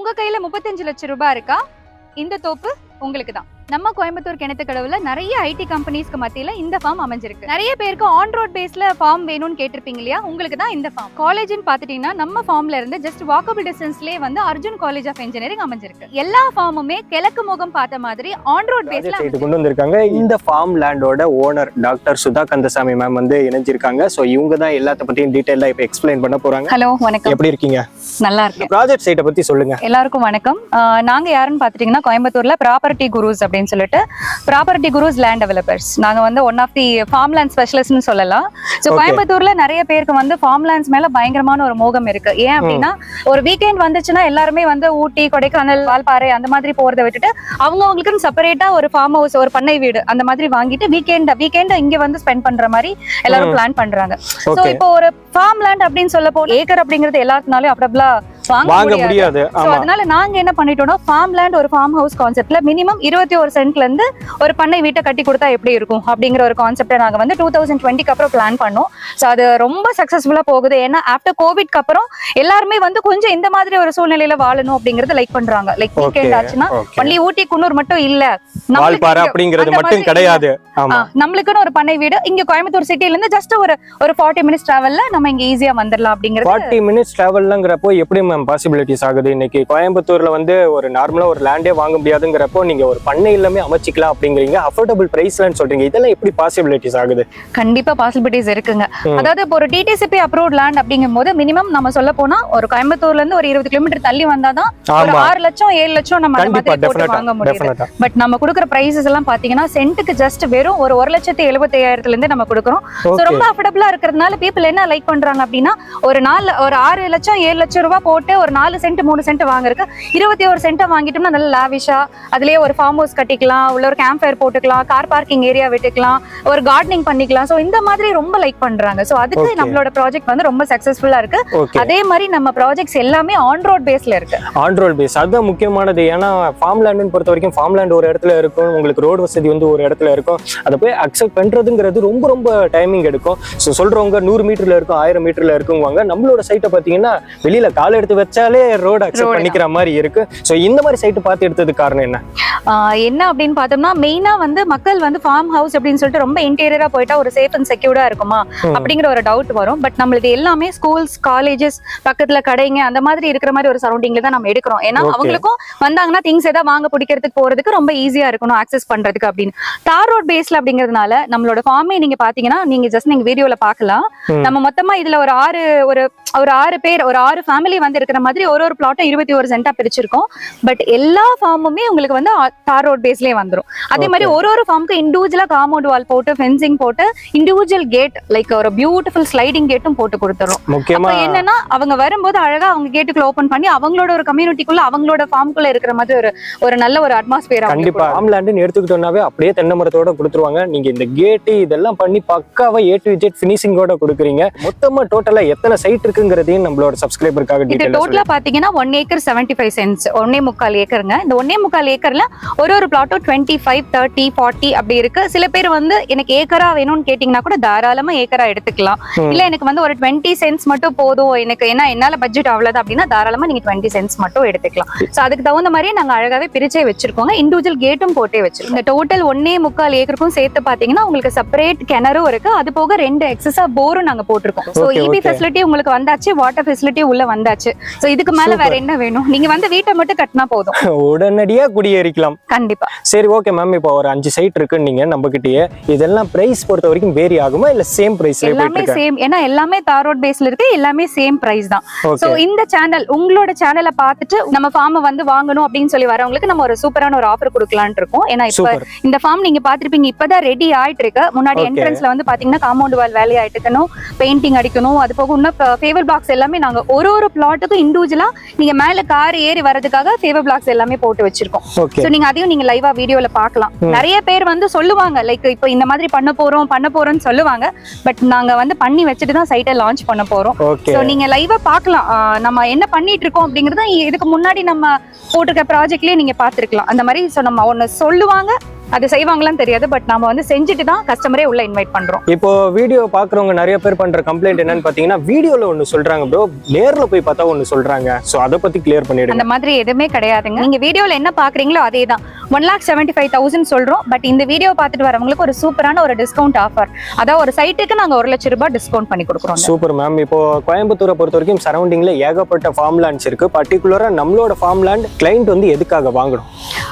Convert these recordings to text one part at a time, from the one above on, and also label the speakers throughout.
Speaker 1: உங்க கையில 35 லட்சம் ரூபாய் இருக்கா? இந்த தோப்பு உங்களுக்கு தான். நம்ம கோயம்புத்தூர் கிணத்துக்கடவுல நிறைய ஐடி கம்பெனிஸ்க்கு மத்தியில இந்த ஃபார்ம் அமைஞ்சிருக்கு. நிறைய பேருக்கு ஆன் ரோட் பேஸ்ல ஃபார்ம் வேணும்னு கேட்டிருப்பீங்க இல்லையா? உங்களுக்கு தான் இந்த ஃபார்ம். காலேஜ்னு பாத்துட்டீங்கன்னா நம்ம ஃபார்ம்ல இருந்து ஜஸ்ட் வாக்கபிள் டிஸ்டன்ஸ்லயே வந்து அர்ஜுன் காலேஜ் ஆஃப் இன்ஜினியரிங் அமைஞ்சிருக்கு. எல்லா ஃபார்முமே கிழக்கு முகம் பார்த்த மாதிரி ஆன் ரோட் பேஸ்ல
Speaker 2: கொண்டு வந்திருக்காங்க. இந்த ஃபார்ம் லேண்டோட owner doctor Sudha Kandasamy ma'am வந்து இணைஞ்சிருக்காங்க. சோ இவங்க தான் எல்லாத்த பத்தியும் டீடைலா இப்ப எக்ஸ்பிளைன் பண்ண போறாங்க.
Speaker 1: ஹலோ, வணக்கம்.
Speaker 2: எப்படி இருக்கீங்க?
Speaker 1: நல்லா இருக்கேன்.
Speaker 2: ப்ராஜெக்ட் சைட்டை பத்தி சொல்லுங்க.
Speaker 1: எல்லாருக்கும் வணக்கம். நாங்க யாருன்னு பாத்துட்டீங்கன்னா கோயம்புத்தூர்ல ப்ராப்பர்ட்டி குருஸ் அப்படின்னு சொல்லிட்டு ப்ராப்பர்ட்டி குருஸ் லேண்ட் டெவலப்பர்ஸ். நாங்க வந்து one of the farm land ஸ்பெஷலிஸ்ட்னு சொல்லலாம். ஸோ கோயம்புத்தூர்ல நிறைய பேருக்கு வந்து ஃபார்ம் லேண்ட்ஸ் மேல பயங்கரமான ஒரு மோகம் இருக்கு. ஏன் அப்படின்னா ஒரு வீக்கெண்ட் வந்துச்சுன்னா எல்லாருமே வந்து ஊட்டி, கொடைக்கானல், வால்பாறை அந்த மாதிரி போறதை விட்டுட்டு அவங்களுக்கு செப்பரேட்டா ஒரு ஃபார்ம் ஹவுஸ், ஒரு பண்ணை வீடு அந்த மாதிரி வாங்கிட்டு வீக்கெண்ட் இங்க வந்து ஸ்பெண்ட் பண்ற மாதிரி எல்லாரும் பிளான் பண்றாங்க. ஸோ இப்போ ஒரு ஃபார்ம் லேண்ட் அப்படின்னு சொல்ல போ ஏக்கர் அப்படிங்கிறது எல்லாருக்குனாலும் அப்டபிளா வாங்க முடியாது. அதனால நாங்க என்ன பண்ணிட்டோம்னா ஃபார்ம் லேண்ட் ஒரு ஃபார்ம் ஹவுஸ் கான்செப்ட்ல மினிமம் 21 சென்ட்ல இருந்து ஒரு பண்ணை வீட்டை கட்டி கொடுத்தா எப்படி இருக்கும் அப்படிங்கிற ஒரு கான்செப்டை நாங்க வந்து 2020க்கு அப்புறம் பிளான் பண்ணோம். ஸோ அது ரொம்ப சக்சஸ்ஃபுல்லா போகுது. ஏன்னா ஆஃப்டர் கோவிட்க்கு அப்புறம் எல்லாருமே வந்து கொஞ்சம் இந்த மாதிரி ஒரு சூழ்நிலையில வாழணும் அப்படிங்கறது லைக் பண்றாங்க. லைக் வீக்கெண்ட் ஆச்சுன்னா ஒன்லி ஊட்டி, குன்னூர் மட்டும் இல்ல,
Speaker 2: அப்படிங்கிறது மட்டும் கிடையாது.
Speaker 1: நம்மளுக்குன்னு ஒரு பண்ணை வீடு இங்க கோயம்புத்தூர் சிட்டில இருந்து ஜஸ்ட் ஒரு 40 மினிட்ஸ் டிராவல்ல நம்ம இங்க ஈஸியா வந்துடலாம் அப்படிங்கிறது.
Speaker 2: 40 மினிட்ஸ் டிராவல்ங்கிறப்போ எப்படி மேம் பாசிபிலிட்டிஸ் ஆகுது? இன்னைக்கு கோயம்புத்தூர்ல வந்து ஒரு நார்மலா ஒரு லேண்டே வாங்க முடியாதுங்கிறப்போ நீங்க ஒரு பண்ணை எல்லாமே அமைச்சிக்கலாம் அப்படிங்கிறீங்க. அஃபோர்டபுள் பிரைஸ்லன்னு சொல்றீங்க. இதெல்லாம் எப்படி பாசிபிலிட்டிஸ் ஆகுது?
Speaker 1: கண்டிப்பா பாசிபிலிட்டிஸ் இருக்குங்க. அதாவது இப்போ ஒரு டிடிசிபி அப்ரூவ்ட் லேண்ட் அப்படிங்கும் போது மினிமம் நம்ம சொல்ல போனா ஒரு கோயம்புத்தூர்ல இருந்து ஒரு 20 கிலோமீட்டர் தள்ளி வந்தாதான் ஒரு 6 லட்சம் 7 லட்சம் நம்ம வாங்க முடியும். பட் நம்ம கொடுக்குற பிரைசஸ் எல்லாம் பாத்தீங்கன்னா சென்ட்டுக்கு ஜஸ்ட் வெறும் ஒரு 1,75,000 இருந்து நம்ம கொடுக்குறோம். ரொம்ப அஃபோர்டபுளா இருக்கிறதுனால பீப்புள் என்ன லைக் பண்றாங்க அப்படின்னா ஒரு 6 லட்சம் 7 லட்சம் ரூபாய் போட்டு ஒரு 4 சென்ட் 3 சென்ட் வாங்குறதுக்கு 21 சென்ட் வாங்கிட்டோம்னா நல்ல லாவிஷா அதுலயே ஒரு ஃபார்ம் ஹவுஸ் கட்டிக்கலாம், உள்ள ஒரு கேம்ப் ஃபயர் போட்டுக்கலாம், கார் பார்க்கிங் ஏரியா விட்டுக்கலாம், ஒரு கார்டனிங் பண்ணிக்கலாம். சோ இந்த மாதிரி ரொம்ப லைக் பண்றாங்க. சோ அதுக்கு நம்மளோட ப்ராஜெக்ட் வந்து ரொம்ப சக்சஸ்ஃபுல்லா இருக்கு. அதே மாதிரி நம்ம ப்ராஜெக்ட்ஸ் எல்லாமே ஆன் ரோட் பேஸ்ல இருக்கு. ஆன் ரோட்
Speaker 2: பேஸ் அதுதான் முக்கியமானது. ஏன்னா ஃபார்ம் லேண்ட்னு பொறுத்த வரைக்கும் ஃபார்ம் லேண்ட் ஒரு இடத்துல இருக்கும், உங்களுக்கு ரோடு வசதி வந்து ஒரு இடத்துல இருக்கும். அதை போய் அக்செப்ட் பண்றதுங்கிறது ரொம்ப ரொம்ப டைமிங் எடுக்கும். ஸோ சொல்றவங்க 100 மீட்டர்ல இருக்கும், 1000 மீட்டர்ல இருக்குவாங்க. நம்மளோட சைட்டை பார்த்தீங்கன்னா வெளியில கால் எடுத்து வச்சாலே ரோடு அக்செப்ட் பண்ணிக்கிற மாதிரி இருக்கு. ஸோ இந்த மாதிரி சைட்டு பார்த்து எடுத்ததுக்கு காரணம்
Speaker 1: என்ன அப்படின்னு பார்த்தோம்னா மெயினா வந்து மக்கள் வந்து ஃபார்ம் ஹவுஸ் அப்படின்னு சொல்லிட்டு ரொம்ப இன்டீரியரா போயிட்டா ஒரு சேஃப் அண்ட் செக்யூர்டா இருக்குமா அப்படிங்கிற ஒரு டவுட் வரும். பட் நம்மளுக்கு எல்லாமே ஸ்கூல்ஸ், காலேஜஸ் பக்கத்துல கடைங்க அந்த மாதிரி இருக்கிற மாதிரி ஒரு சரௌண்டிங்ல தான் நம்ம எடுக்கிறோம். ஏன்னா அவங்களுக்கும் வந்தாங்கன்னா திங்ஸ் ஏதாவது வாங்க பிடிக்கிறதுக்கு போறதுக்கு ரொம்ப ஈஸியா இருக்கணும் ஆக்சஸ் பண்றதுக்கு அப்படின்னு. தார் ரோட் பேஸ்ல அப்படிங்கிறதுனால நம்மளோட ஃபார்மே நீங்க பாத்தீங்கன்னா நீங்க ஜஸ்ட் நீங்க வீடியோல பாக்கலாம். நம்ம மொத்தமா இதுல ஒரு 6 பேர் ஒரு 6 ஃபேமிலி வந்து இருக்கிற மாதிரி ஒரு பிளாட்டும் 21 சென்டா பிரிச்சிருக்கோம். பட் எல்லா ஃபார்முமே உங்களுக்கு வந்து தார் ரோட் பேஸ்லயே வந்துரும். அதே மாதிரி ஒரு ஃபார்முக்கு இண்டிவிஜுவலா காம்பவுண்ட் வால் போட்டு ஃபென்சிங் போட்டு இண்டிவிஜுவல் கேட் லைக் ஒரு பியூட்டிஃபுல் ஸ்லைடிங் கேட்டும் போட்டு கொடுத்துறோம். முக்கியமா என்னன்னா அவங்க வரும்போது அழகா அவங்க கேட்டுக்குள்ள ஓபன் பண்ணி அவங்களோட ஒரு கம்யூனிட்டிக்குள்ள அவங்களோட ஃபார்முக்குள்ள இருக்கிற மாதிரி ஒரு நல்ல ஒரு அட்மாஸ்பியர்.
Speaker 2: கண்டிப்பா ஃபார்ம் லேண்ட் எடுத்துக்கிட்டோம்னாவே அப்படியே தென்னை மரத்தோட கொடுத்துருவாங்க. நீங்க இந்த கேட் இதெல்லாம் பண்ணி பக்காவா A to Z ஃபினிஷிங்கோட கொடுக்குறீங்க. மொத்தமா டோட்டலா எத்தனை சைட் இருக்குங்கிறதையும் நம்மளோட சப்ஸ்கிரைபருக்காக
Speaker 1: டீடைலா டோட்டலா பாத்தீங்கன்னா 1 ஏக்கர் 75 சென்ட்ஸ் 1.25 ஏக்கருங்க. இந்த 1.25 ஏக்கர்ல ஒரு பிளாட்டும் 25, 30, 40 அப்படி இருக்கு. சில பேர் வந்து எனக்கு ஏக்கரா வேணும்னு கேட்டீங்கன்னா கூட தாராளமா ஏக்கரா எடுத்துக்கலாம். இல்ல எனக்கு வந்து ஒரு 20 சென்ட்ஸ் மட்டும் போதும் எனக்கு, ஏன்னா என்னால பட்ஜெட் அவ்வளவுதான் அப்படின்னா தாராளமா நீங்க 20 சென்ட்ஸ் மட்டும் எடுத்துக்கலாம். சோ அதுக்கு தகுந்த மாதிரி நாங்க அழகாவே பிரிச்சே வச்சிருக்கோங்க. இண்டிவிஜுவல் கேட்டும் போட்டே வச்சிருக்கோம். இந்த டோட்டல் 1.25 ஏக்கருக்கும் சேர்த்து பாத்தீங்கன்னா உங்களுக்கு செப்பரேட் கிணறும் இருக்கு. அது போக 2 எக்ஸஸா போரும் நாங்க போட்டிருக்கோம். சோ இபி ஃபெசிலிட்டி உங்களுக்கு வந்தாச்சு, வாட்டர் ஃபெசிலிட்டி உள்ள வந்தாச்சு. சோ இதுக்கு மேல வேற என்ன வேணும்? நீங்க வந்து வீட்டை மட்டும் கட்டினா போதும்,
Speaker 2: உடனடியா குடியேறிக்கலாம்.
Speaker 1: கண்டிப்பா.
Speaker 2: சரி, ஓகே மேம். இப்போ ஒரு 5 சைட் இருக்கு நீங்க நம்ம கிட்டயே, இதெல்லாம் பிரைஸ் பொறுத்த வரைக்கும் வேரி ஆகுமா இல்ல சேம் பிரைஸ்ல?
Speaker 1: எல்லாமே சேம். ஏன்னா எல்லாமே தார் ரோட் பேஸ்ல இருக்கு, எல்லாமே சேம் பிரைஸ் தான். சோ இந்த சேனல் உங்களோட சேனலை பார்த்துட்டு நம்ம ஃபார்ம் வந்து வாங்கணும் அப்படின்னு சொல்லி வரவங்களுக்கு நம்ம ஒரு சூப்பரான ஒரு ஆஃபர் கொடுக்கலாம்னு இருக்கோம். ஏன்னா இப்ப இந்த ஃபார்ம் நீங்க பாத்திருப்பீங்க, இப்பதான் ரெடி ஆயிட்டு இருக்கு. முன்னாடி என்ட்ரன்ஸ்ல வந்து பாத்தீங்கன்னா காம்பவுண்ட் வால் வேலையா இருக்கணும், பெயிண்டிங் அடிக்கணும். அது போக இன்னும் ஃபேவர் பிளாக்ஸ் எல்லாமே நாங்க ஒரு பிளாட்டுக்கும் இண்டிவிஜுவலா நீங்க மேல கார் ஏறி வரதுக்காக ஃபேவர் பிளாக்ஸ் எல்லாமே போட்டு வச்சிருக்கோம். சோ நீங்க அதையும் நீங்க லைவா வீடியோல பார்க்கலாம். நிறைய பேர் வந்து சொல்லுவாங்க லைக் இப்போ இந்த மாதிரி பண்ண போறோம்னு சொல்லுவாங்க. பட் நாங்க வந்து பண்ணி வச்சுட்டு தான் சைட்டை லான்ச் பண்ண போறோம். சோ நீங்க லைவா பார்க்கலாம் நம்ம என்ன பண்ணிட்டு இருக்கோம் அப்படிங்கறத இதுக்கு முன்னாடி நம்ம போட்டிருக்க ப்ராஜெக்ட்லயே நீங்க பாத்துருக்கலாம். அந்த மாதிரி சோ நம்ம ஒன்னு சொல்லுவாங்க, அது செய்வாங்களான்னு தெரியாது, பட் நாம வந்து செஞ்சுட்டு தான் கஸ்டமரே உள்ள இன்வைட் பண்றோம்.
Speaker 2: இப்போ வீடியோ பாக்குறவங்க நிறைய பேர் பண்ற கம்ப்ளைண்ட் என்னன்னு பாத்தீங்கன்னா, வீடியோல ஒன்னு சொல்றாங்க ப்ரோ, நேர்ல போய் பார்த்தா ஒன்னு சொல்றாங்க. சோ அத பத்தி கிளியர் பண்ணிடுங்க.
Speaker 1: அந்த மாதிரி எதுவுமே கிடையாதுங்க. நீங்க வீடியோல என்ன பாக்குறீங்களோ அதே தான். 1,75,000 சொல்றோம், பட் இந்த வீடியோ பார்த்துட்டு வரவங்களுக்கு ஒரு சூப்பரான ஒரு டிஸ்கவுண்ட் ஆஃபர், அதாவது ஒரு சைட்டுக்கு நாங்க 1,00,000 ரூபாய் டிஸ்கவுண்ட் பண்ணி கொடுக்குறோம்.
Speaker 2: Super ma'am. இப்போ கோயம்புத்தூரை பொறுத்த வரைக்கும் சரௌண்டிங்ல ஏகப்பட்ட ஃபார்ம் லேண்ட்ஸ் இருக்கு. பர்டிகுலரா நம்மளோட ஃபார்ம் லேண்ட் கிளைண்ட் வந்து எதுக்காக வாங்கணும்?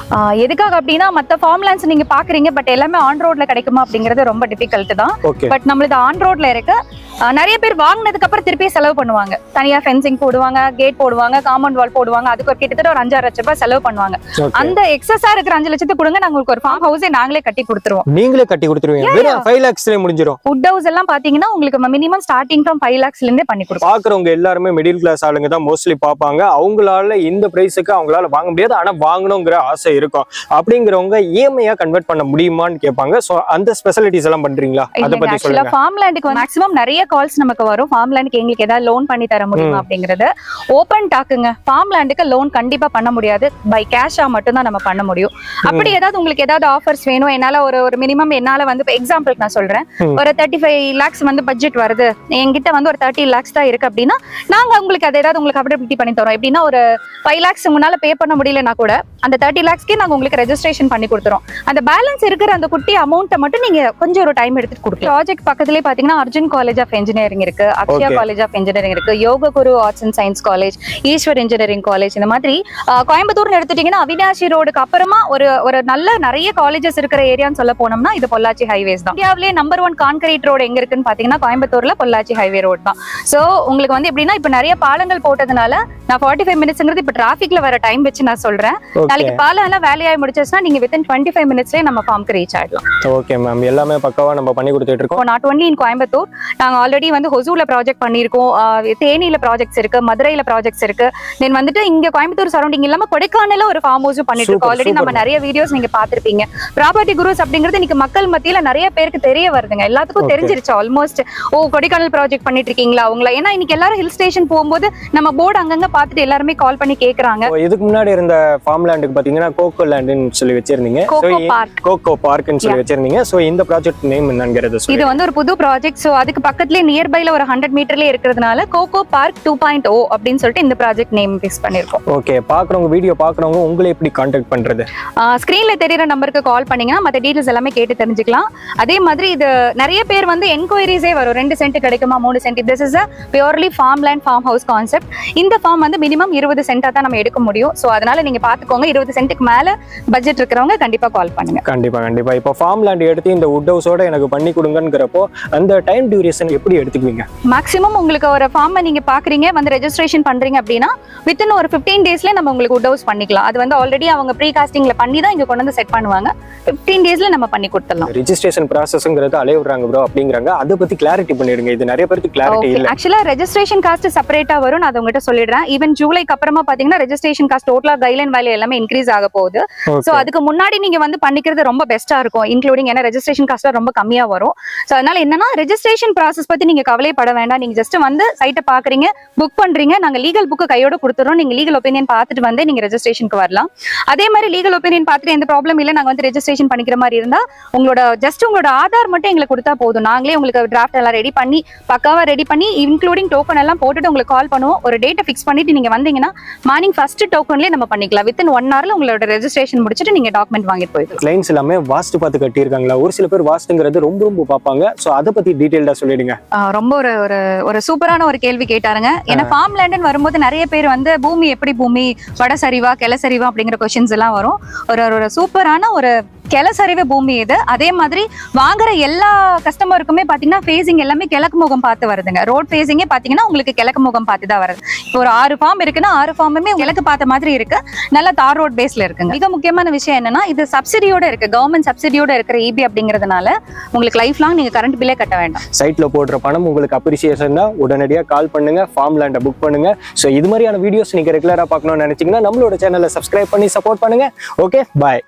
Speaker 1: எதுக்காக அப்படின்னா, மத்த ஃபார்ம் லேண்ட்ஸ் நீங்க பாக்குறீங்க, பட் எல்லாமே ஆன் ரோட்ல கிடைக்குமா அப்படிங்கறது ரொம்ப டிஃபிகல்ட் தான். பட் நம்மளது ஆன் ரோட்ல இருக்கு. நிறைய பேர் வாங்கினதுக்கு அப்புறம் திருப்பி செலவு பண்ணுவாங்க. தனியா ஃபென்சிங் போடுவாங்க, கேட் போடுவாங்க, காம்பவுண்ட் வால் போடுவாங்க. அதுக்கு ஒரு கிட்டத்தட்ட ஒரு 5-6 லட்சம் ரூபாய் செலவு பண்ணுவாங்க. அந்த எக்ஸஸா இருக்கிற 5 லட்சத்துக்கு கொடுங்க, நாங்க உங்களுக்கு ஒரு ஃபார்ம் ஹவுஸே நாங்களே கட்டி கொடுத்துருவோம்.
Speaker 2: நீங்களே கட்டி கொடுத்துருவீங்க? வெறும் 5 lakhsலயே முடிஞ்சிரும்.
Speaker 1: வுட் ஹவுஸ் எல்லாம் பாத்தீங்கன்னா உங்களுக்கு மினிமம் ஸ்டார்டிங் ஃப்ரம் 5 lakhsல இருந்தே பண்ணி கொடுப்போம்.
Speaker 2: பாக்குறவங்க எல்லாருமே மிடில் கிளாஸ் ஆளுங்க தான் மோஸ்ட்லி பாப்பாங்க. அவங்களால இந்த பிரைஸுக்கு அவங்களால வாங்க முடியாது, ஆனா வாங்கணுங்கிற ஆசை இருக்கும். அப்படிங்கிறவங்க இஎம்ஐயா கன்வெர்ட் பண்ண முடியுமான்னு கேட்பாங்க. சோ அந்த ஸ்பெஷாலிட்டிஸ் எல்லாம் பண்றீங்களா? அத பத்தி சொல்லுங்க.
Speaker 1: ஃபார்ம் லேண்டுக்கு மேக்ஸிமம் நிறைய கால்ஸ் நமக்கு வரும். ஃபார்ம் லேண்டுக்கு எங்களுக்கு ஏதாவது லோன் பண்ணி தர முடியுமா அப்படிங்கறது ஓபன் டாக்குங்க. ஃபார்ம் லேண்டுக்கு லோன் கண்டிப்பா பண்ண முடியாது, பை கேஷா மட்டும் தான் நம்ம பண்ண முடியும். அப்படி ஏதாவது உங்களுக்கு ஏதாவது ஆஃபர்ஸ் வேணும், என்னால ஒரு மினிமம் என்னால வந்து எக்ஸாம்பிளுக்கு நான் சொல்றேன், ஒரு 35 lakhs வந்து பட்ஜெட் வருது, என்கிட்ட வந்து ஒரு 30 lakhs தான் இருக்கு அப்படின்னா, நாங்க உங்களுக்கு அதை ஏதாவது உங்களுக்கு அப்டேட் பண்ணி தரோம். எப்படின்னா ஒரு 5 lakhs முன்னால பே பண்ண முடியலன்னா கூட அந்த 30 lakhsக்கே நாங்க உங்களுக்கு ரெஜிஸ்ட்ரேஷன் பண்ணி கொடுத்துறோம். அந்த பேலன்ஸ் இருக்கிற அந்த குட்டி அமௌண்ட்டை மட்டும் நீங்க கொஞ்சம் ஒரு டைம் எடுத்துட்டு கொடுக்கலாம். ப்ராஜெக்ட் பக்கத்துலேயே பாத்தீங்கன்னா அர்ஜுன் காலேஜ் ஆஃப் இன்ஜினியரிங் இருக்கு, அக்ஷயா காலேஜ் ஆஃப் இன்ஜினியரிங் இருக்கு, Yoga Guru arts and science college, Eswar engineering college. இந்த மாதிரி கோயம்புத்தூர்னு எடுத்துட்டீங்கன்னா அவினாஷி ரோடுக்கு அப்புறமா ஒரு நல்ல நிறைய காலேஜஸ் இருக்கிற ஏரியான்னு சொல்ல போனோம்னா இது பொள்ளாச்சி ஹைவேஸ் தான். இந்தியாவிலே நம்பர் 1 கான்கிரீட் ரோடு எங்க இருக்குன்னு பாத்தீங்கன்னா கோயம்புத்தூர்ல பொள்ளாச்சி ஹைவே ரோடு தான். சோ உங்களுக்கு வந்து எப்படின்னா, இப்ப நிறைய பாலங்கள் போட்டதுனால நான் 45 மினிட்ஸ்ங்கிறது இப்ப டிராபிக்ல வர டைம் வச்சு நான் சொல்றேன். நாளைக்கு பாலம் எல்லாம் வேலையாய் முடிச்சிருச்சுன்னா நீங்க வித்தின் 25 மினிட்ஸ்லயே நம்ம ஃபார்ம்க்கு ரீச் ஆயிடலாம்.
Speaker 2: ஓகே மேம், எல்லாமே பக்காவா நம்ம பண்ணி கொடுத்துட்டு இருக்கோம்.
Speaker 1: நாட் ஒன்லி இன் கோயம்புத்தூர், நாங்க ஆல்ரெடி வந்து ஹொசூர்ல ப்ராஜெக்ட் பண்ணிருக்கோம், தேனியில ப்ராஜெக்ட்ஸ் இருக்கு, மதுரையில ப்ராஜெக்ட்ஸ் இருக்கு. தென் வந்துட்டு இங்க கோயம்புத்தூர் சரௌண்டிங் இல்லாம கொடைக்கானல ஒரு ஃபார்ம் ஹவுஸ் பண்ணிட்டு இருக்கோம். ஆல்ரெடி நம்ம நிறைய வீடியோஸ் நீங்க பாத்திருப்பீங்க. ப்ராப்பர்ட்டி குரூஸ் அப்படிங்கிறது இன்னைக்கு மக்கள் மத்தியில நிறைய பேருக்கு தெரிய வருதுங்க, எல்லாத்துக்கும் தெரிஞ்சிருச்சு ஆல்மோஸ்ட். ஓ, கொடைக்கானல் ப்ராஜெக்ட் பண்ணிட்டு இருக்கீங்களா அவங்கள? ஏன்னா இன்னைக்கு எல்லாரும் ஹில் ஸ்டேஷன் போகும்போது நம்ம போர்டு அங்கங்க பாத்துட்டு எல்லாருமே கால் பண்ணி கேக்குறாங்க.
Speaker 2: இதுக்கு முன்னாடி இருந்த ஃபார்ம் லேண்டுக்கு பாத்தீங்கன்னா கோகோ லேண்ட்னு சொல்லி வச்சிருந்தீங்க, கோகோ பார்க்னு சொல்லி வச்சிருந்தீங்க. சோ இந்த ப்ராஜெக்ட் நேம் என்னங்கிறது சொல்லுங்க.
Speaker 1: இது வந்து ஒரு புது ப்ராஜெக்ட். சோ அதுக்கு பக்கத்துலயே நியர்பைல ஒரு 100 மீட்டர்லயே இருக்கிறதுனால கோகோ பார்க் 2.0 அப்படின்னு சொல்லிட்டு இந்த ப்ராஜெக்ட் நேம் ஃபிக்ஸ் பண்ணிருக்கோம்.
Speaker 2: ஓகே, பாக்குறவங்க வீடியோ பாக்குறவங்க உங்களை எப்படி கான்டாக்ட் பண்றது?
Speaker 1: ஸ்கிரீன்ல தெரியற நம்பருக்கு கால் பண்ணீங்கன்னா மத்த டீடைல்ஸ் எல்லாமே கேட்டு தெரிஞ்சுக்கலாம். அதே மாதிரி இது நிறைய பேர் வந்து என்கொயரிஸே வரும், 2 சென்ட் கிடைக்குமா 3 cent. This is a purely farmland farm house concept. இந்த ஃபார்ம் வந்து மினிமம் 20 சென்டா தான் நம்ம எடுக்க முடியும். சோ அதனால நீங்க பாத்துக்கோங்க, 20 சென்ட்டுக்கு மேல பட்ஜெட் இருக்கிறவங்க கண்டிப்பா கால் பண்ணுங்க.
Speaker 2: கண்டிப்பா. இப்போ ஃபார்ம் லேண்ட் எடுத்து இந்த வுட் ஹவுஸோட எனக்கு பண்ணி கொடுங்கங்கறப்போ அந்த டைம் டியூரேஷன் எப்படி எடுத்துக்குவீங்க?
Speaker 1: மேக்ஸிமம் உங்களுக்கு ஒரு ஃபார்மை நீங்க பாக்குறீங்க, வந்து ரெஜிஸ்ட்ரேஷன் பண்றீங்க அப்படின்னா வித்தின் ஒரு 15 டேஸ்ல நம்ம உங்களுக்கு வுட் ஹவுஸ் பண்ணிக்கலாம். அது வந்து ஆல்ரெடி அவங்க ப்ரீ காஸ்டிங்ல பண்ணி தான் இங்க கொண்டு வந்து செட் பண்ணுவாங்க. 15 டேஸ்ல நம்ம பண்ணி கொடுத்துடலாம்.
Speaker 2: ரெஜிஸ்ட்ரேஷன் ப்ராசஸ்ங்கிறது அலைய விடுறாங்க ப்ரோ அப்படிங்கறாங்க, அத பத்தி கிளாரிட்டி பண்ணிடுங்க. இது நிறைய பேருக்கு கிளாரிட்டி இல்ல.
Speaker 1: ஆக்சுவலா ரெஜிஸ்ட்ரேஷன் காஸ்ட் செப்பரேட்டா வரும், நான் உங்ககிட்ட சொல்லிடுறேன். ஈவன் ஜூலைக்கு அப்புறமா பாத்தீங்கன்னா ரெஜிஸ்ட்ரேஷன் காஸ்ட் டோட்டலா கைட்லைன் வேல்யூ எல்லாமே இன்க்ரீஸ் ஆக போகுது. சோ அதுக்கு முன்னாடி நீங்க வந்து பண்ணிக்கிறது ரொம்ப பெஸ்டா இருக்கும், இன்க்ளூடிங் ஏன்னா ரெஜிஸ்ட்ரேஷன் காஸ்ட் ரொம்ப கம்மியா வரும். சோ அதனால என்னன்னா ரெஜிஸ்ட்ரேஷன் ப்ராசஸ் பத்தி நீங்க கவலைப்பட வேண்டாம். நீங்க ஜஸ்ட் வந்து சைட்டை பாக்குறீங்க, புக் பண்றீங்க, நாங்க லீகல் புக் கையோட கொடுத்துறோம். நீங்க லீகல் ஒப்பீனியன் பார்த்துட்டு வந்து நீங்க ரெஜிஸ்ட்ரேஷனுக்கு வரலாம். அதே மாதிரி லீகல் ஒப்பீனியன் பார்த்துட்டு எந்த ப்ராப்ளம் இல்ல, நாங்க வந்து ரெஜிஸ்ட்ரேஷன் பண்ணிக்கிற மாதிரி இருந்தா உங்களோட ஆதார் மட்டும் எங்களுக்கு கொடுத்தா போதும். நாங்களே உங்களுக்கு டிராஃப்ட் எல்லாம் ரெடி பண்ணி பக்காவா ரெடி பண்ணி இன்க்ளூடிங் டோக்கன் எல்லாம் போட்டுட்டு உங்களுக்கு கால் பண்ணுவோம். ஒரு டேட்டை ஃபிக்ஸ் பண்ணிட்டு நீங்க வந்தீங்கன்னா மார்னிங் ஃபர்ஸ்ட் டோக்கன்லயே நம்ம பண்ணிக்கலாம். வித்தின் 1 hourல உங்களோட ரெஜிஸ்ட்ரேஷன் முடிச்சிட்டு நீங்க டாக்குமெண்ட் வாங்கிட்டு போயிடலாம்.
Speaker 2: கிளைண்ட்ஸ் எல்லாமே வாஸ்து பார்த்து கட்டி இருக்காங்களா? ஒரு சில பேர் வாஸ்துங்கிறது ரொம்ப பாப்பாங்க. சோ அத பத்தி டீடைலா சொல்லிடுங்க. ரொம்ப
Speaker 1: ஒரு சூப்பரான ஒரு கேள்வி கேட்டாருங்க. ஏன்னா ஃபார்ம் லேண்ட்னு வரும்போது நிறைய பேர் வந்து பூமி எப்படி பூமி வட சரிவா கிளை சரிவா அப்படிங்கிற கொஸ்டின்ஸ் எல்லாம் வரும். ஒரு சூப்பரான ஒரு கிளசரிவு பூமி இது. அதே மாதிரி வாங்குற எல்லா கஸ்டமருக்குமே பாத்தீங்கன்னா ஃபேசிங் எல்லாமே கிழக்கு முகம் பார்த்து வருதுங்க. ரோட் ஃபேசிங்கே பாத்தீங்கன்னா உங்களுக்கு கிழக்கு முகம் பார்த்து தான் வருது. இப்போ ஒரு 6 ஃபார்ம் இருக்குன்னா 6 ஃபார்முமே கிழக்கு பார்த்த மாதிரி இருக்கு, நல்ல தார் ரோட் பேஸ்ல இருக்குங்க. மிக முக்கியமான விஷயம் என்னன்னா இது சப்சிடியோட இருக்கு, கவர்மெண்ட் சப்சிடியோட இருக்கிற EB அப்படிங்கிறதுனால உங்களுக்கு லைஃப் லாங் நீங்க கரண்ட் பில்லே கட்ட வேண்டாம்.
Speaker 2: சைட்ல போடுற பணம் உங்களுக்கு அப்ரிசியேஷன் தான். உடனடியா கால் பண்ணுங்க, ஃபார்ம் லேண்டை புக் பண்ணுங்க. சோ இது மாதிரியான வீடியோஸ் நீங்க ரெகுலரா பார்க்கணும்னு நினைச்சீங்கன்னா நம்மளோட சேனலை சப்ஸ்கிரைப் பண்ணி சப்போர்ட் பண்ணுங்க. ஓகே, பாய்.